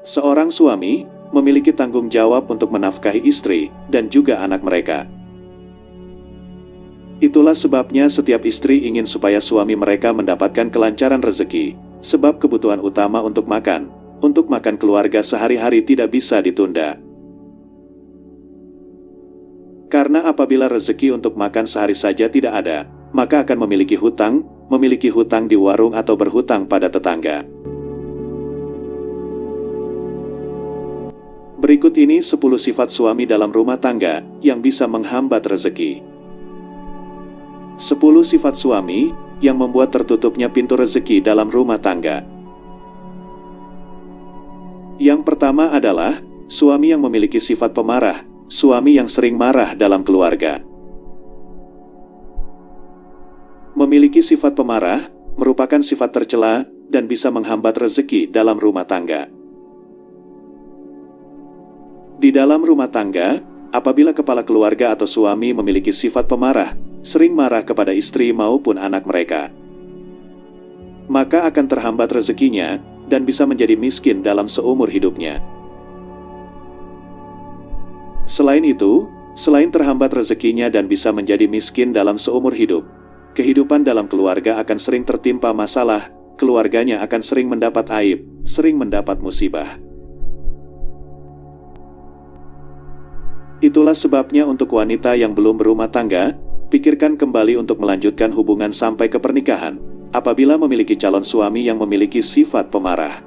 Seorang suami memiliki tanggung jawab untuk menafkahi istri dan juga anak mereka. Itulah sebabnya setiap istri ingin supaya suami mereka mendapatkan kelancaran rezeki, sebab kebutuhan utama untuk makan keluarga sehari-hari tidak bisa ditunda. Karena apabila rezeki untuk makan sehari saja tidak ada, maka akan memiliki hutang di warung atau berhutang pada tetangga. Berikut ini 10 sifat suami dalam rumah tangga yang bisa menghambat rezeki. 10 sifat suami yang membuat tertutupnya pintu rezeki dalam rumah tangga. Yang pertama adalah suami yang memiliki sifat pemarah, suami yang sering marah dalam keluarga. Memiliki sifat pemarah merupakan sifat tercela dan bisa menghambat rezeki dalam rumah tangga. Di dalam rumah tangga, apabila kepala keluarga atau suami memiliki sifat pemarah, sering marah kepada istri maupun anak mereka, maka akan terhambat rezekinya dan bisa menjadi miskin dalam seumur hidupnya. Selain itu, selain terhambat rezekinya dan bisa menjadi miskin dalam seumur hidup, kehidupan dalam keluarga akan sering tertimpa masalah, keluarganya akan sering mendapat aib, sering mendapat musibah. Itulah sebabnya untuk wanita yang belum berumah tangga, pikirkan kembali untuk melanjutkan hubungan sampai ke pernikahan, apabila memiliki calon suami yang memiliki sifat pemarah.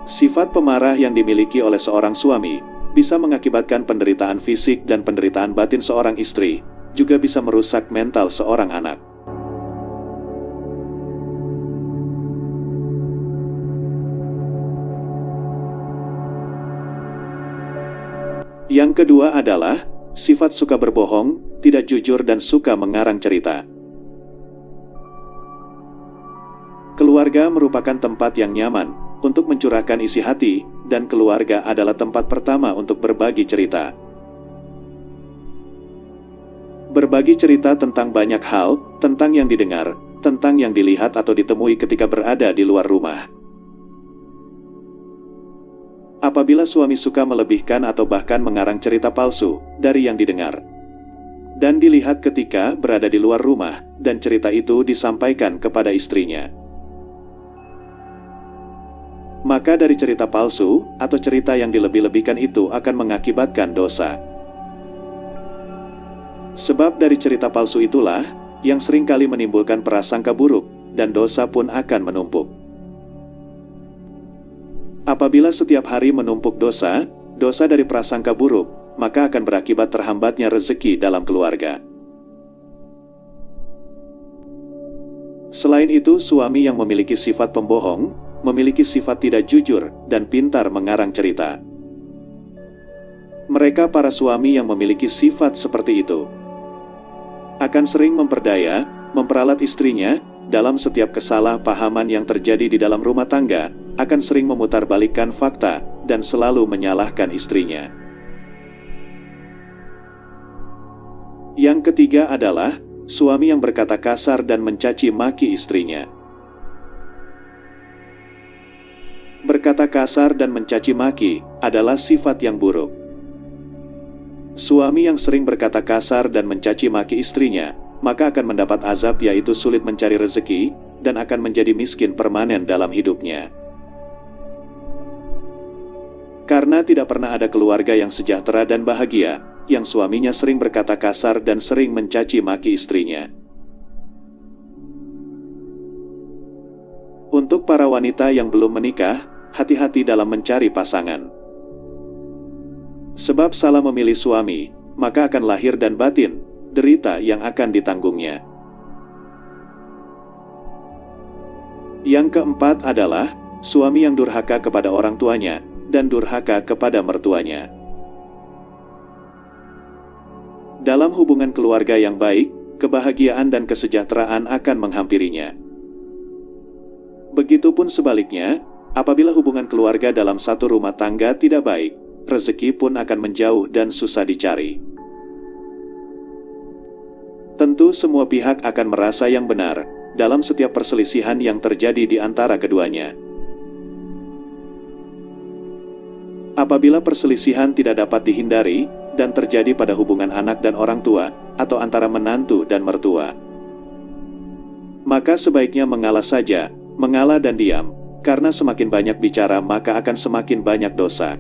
Sifat pemarah yang dimiliki oleh seorang suami bisa mengakibatkan penderitaan fisik dan penderitaan batin seorang istri, juga bisa merusak mental seorang anak. Yang kedua adalah sifat suka berbohong, tidak jujur dan suka mengarang cerita. Keluarga merupakan tempat yang nyaman untuk mencurahkan isi hati, dan keluarga adalah tempat pertama untuk berbagi cerita. Berbagi cerita tentang banyak hal, tentang yang didengar, tentang yang dilihat atau ditemui ketika berada di luar rumah. Apabila suami suka melebihkan atau bahkan mengarang cerita palsu dari yang didengar dan dilihat ketika berada di luar rumah, dan cerita itu disampaikan kepada istrinya, maka dari cerita palsu atau cerita yang dilebih-lebihkan itu akan mengakibatkan dosa. Sebab dari cerita palsu itulah yang seringkali menimbulkan prasangka buruk, dan dosa pun akan menumpuk. Apabila setiap hari menumpuk dosa dari prasangka buruk, maka akan berakibat terhambatnya rezeki dalam keluarga. Selain itu, suami yang memiliki sifat pembohong, memiliki sifat tidak jujur, dan pintar mengarang cerita. Mereka para suami yang memiliki sifat seperti itu akan sering memperdaya, memperalat istrinya dalam setiap kesalahpahaman yang terjadi di dalam rumah tangga, akan sering memutarbalikkan fakta dan selalu menyalahkan istrinya. Yang ketiga adalah suami yang berkata kasar dan mencaci maki istrinya. Berkata kasar dan mencaci maki adalah sifat yang buruk. Suami yang sering berkata kasar dan mencaci maki istrinya, maka akan mendapat azab, yaitu sulit mencari rezeki dan akan menjadi miskin permanen dalam hidupnya. Karena tidak pernah ada keluarga yang sejahtera dan bahagia, yang suaminya sering berkata kasar dan sering mencaci maki istrinya. Untuk para wanita yang belum menikah, hati-hati dalam mencari pasangan. Sebab salah memilih suami, maka akan lahir dan batin derita yang akan ditanggungnya. Yang keempat adalah suami yang durhaka kepada orang tuanya dan durhaka kepada mertuanya. Dalam hubungan keluarga yang baik, kebahagiaan dan kesejahteraan akan menghampirinya. Begitupun sebaliknya, apabila hubungan keluarga dalam satu rumah tangga tidak baik, rezeki pun akan menjauh dan susah dicari. Tentu semua pihak akan merasa yang benar dalam setiap perselisihan yang terjadi di antara keduanya. Apabila perselisihan tidak dapat dihindari, dan terjadi pada hubungan anak dan orang tua, atau antara menantu dan mertua, maka sebaiknya mengalah saja, mengalah dan diam, karena semakin banyak bicara maka akan semakin banyak dosa.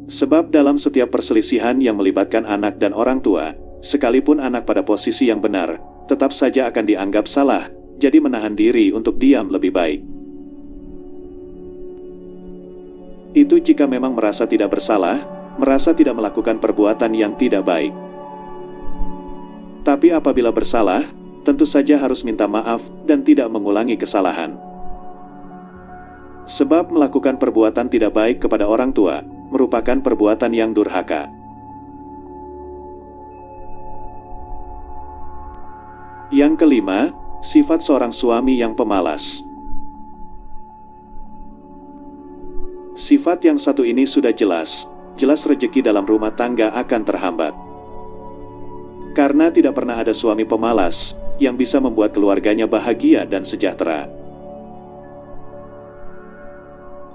Sebab dalam setiap perselisihan yang melibatkan anak dan orang tua, sekalipun anak pada posisi yang benar, tetap saja akan dianggap salah, jadi menahan diri untuk diam lebih baik. Itu jika memang merasa tidak bersalah, merasa tidak melakukan perbuatan yang tidak baik. Tapi apabila bersalah, tentu saja harus minta maaf dan tidak mengulangi kesalahan. Sebab melakukan perbuatan tidak baik kepada orang tua merupakan perbuatan yang durhaka. Yang kelima, sifat seorang suami yang pemalas. Sifat yang satu ini sudah jelas rezeki dalam rumah tangga akan terhambat. Karena tidak pernah ada suami pemalas yang bisa membuat keluarganya bahagia dan sejahtera.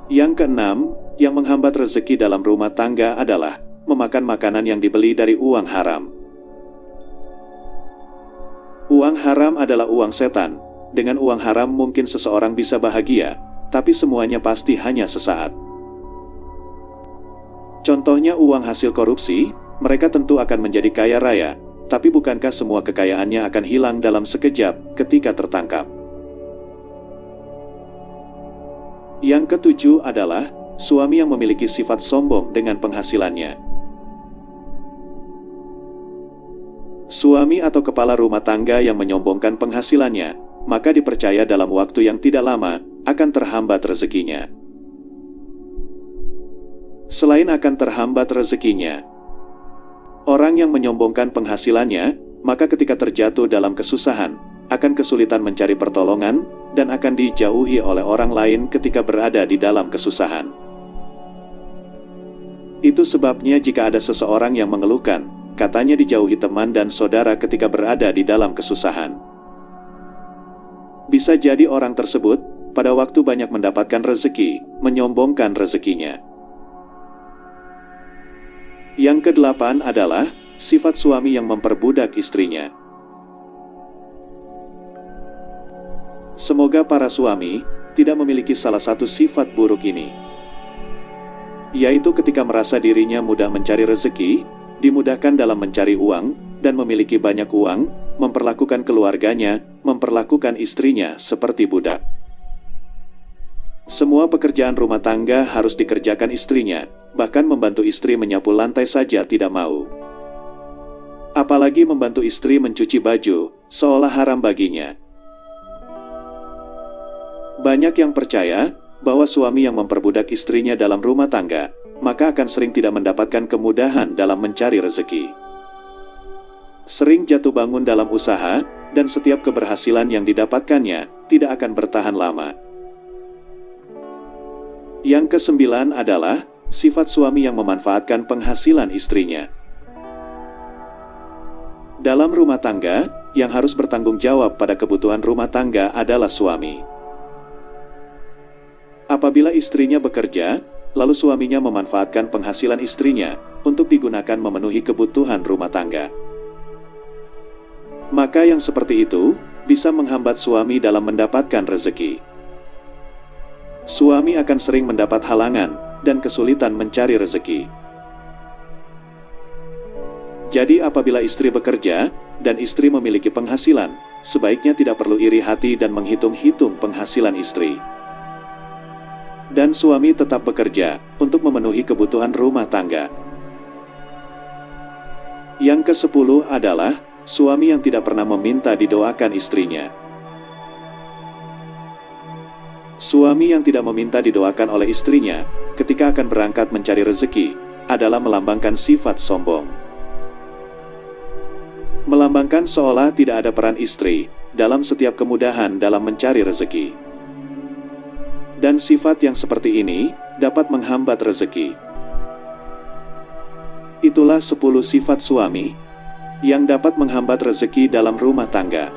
Yang keenam, yang menghambat rezeki dalam rumah tangga adalah memakan makanan yang dibeli dari uang haram. Uang haram adalah uang setan. Dengan uang haram mungkin seseorang bisa bahagia, tapi semuanya pasti hanya sesaat. Contohnya uang hasil korupsi, mereka tentu akan menjadi kaya raya, tapi bukankah semua kekayaannya akan hilang dalam sekejap ketika tertangkap? Yang ketujuh adalah suami yang memiliki sifat sombong dengan penghasilannya. Suami atau kepala rumah tangga yang menyombongkan penghasilannya, maka dipercaya dalam waktu yang tidak lama akan terhambat rezekinya. Selain akan terhambat rezekinya, orang yang menyombongkan penghasilannya, maka ketika terjatuh dalam kesusahan, akan kesulitan mencari pertolongan, dan akan dijauhi oleh orang lain ketika berada di dalam kesusahan. Itu sebabnya jika ada seseorang yang mengeluhkan, katanya dijauhi teman dan saudara ketika berada di dalam kesusahan. Bisa jadi orang tersebut, pada waktu banyak mendapatkan rezeki, menyombongkan rezekinya. Yang kedelapan adalah sifat suami yang memperbudak istrinya. Semoga para suami tidak memiliki salah satu sifat buruk ini, yaitu ketika merasa dirinya mudah mencari rezeki, dimudahkan dalam mencari uang, dan memiliki banyak uang, memperlakukan keluarganya, memperlakukan istrinya seperti budak. Semua pekerjaan rumah tangga harus dikerjakan istrinya, bahkan membantu istri menyapu lantai saja tidak mau. Apalagi membantu istri mencuci baju, seolah haram baginya. Banyak yang percaya bahwa suami yang memperbudak istrinya dalam rumah tangga, maka akan sering tidak mendapatkan kemudahan dalam mencari rezeki. Sering jatuh bangun dalam usaha, dan setiap keberhasilan yang didapatkannya tidak akan bertahan lama. Yang kesembilan adalah sifat suami yang memanfaatkan penghasilan istrinya. Dalam rumah tangga, yang harus bertanggung jawab pada kebutuhan rumah tangga adalah suami. Apabila istrinya bekerja, lalu suaminya memanfaatkan penghasilan istrinya untuk digunakan memenuhi kebutuhan rumah tangga, maka yang seperti itu bisa menghambat suami dalam mendapatkan rezeki. Suami akan sering mendapat halangan dan kesulitan mencari rezeki. Jadi apabila istri bekerja dan istri memiliki penghasilan, sebaiknya tidak perlu iri hati dan menghitung-hitung penghasilan istri. Dan suami tetap bekerja untuk memenuhi kebutuhan rumah tangga. Yang ke-10 adalah suami yang tidak pernah meminta didoakan istrinya. Suami yang tidak meminta didoakan oleh istrinya ketika akan berangkat mencari rezeki adalah melambangkan sifat sombong. Melambangkan seolah tidak ada peran istri dalam setiap kemudahan dalam mencari rezeki. Dan sifat yang seperti ini dapat menghambat rezeki. Itulah 10 sifat suami yang dapat menghambat rezeki dalam rumah tangga.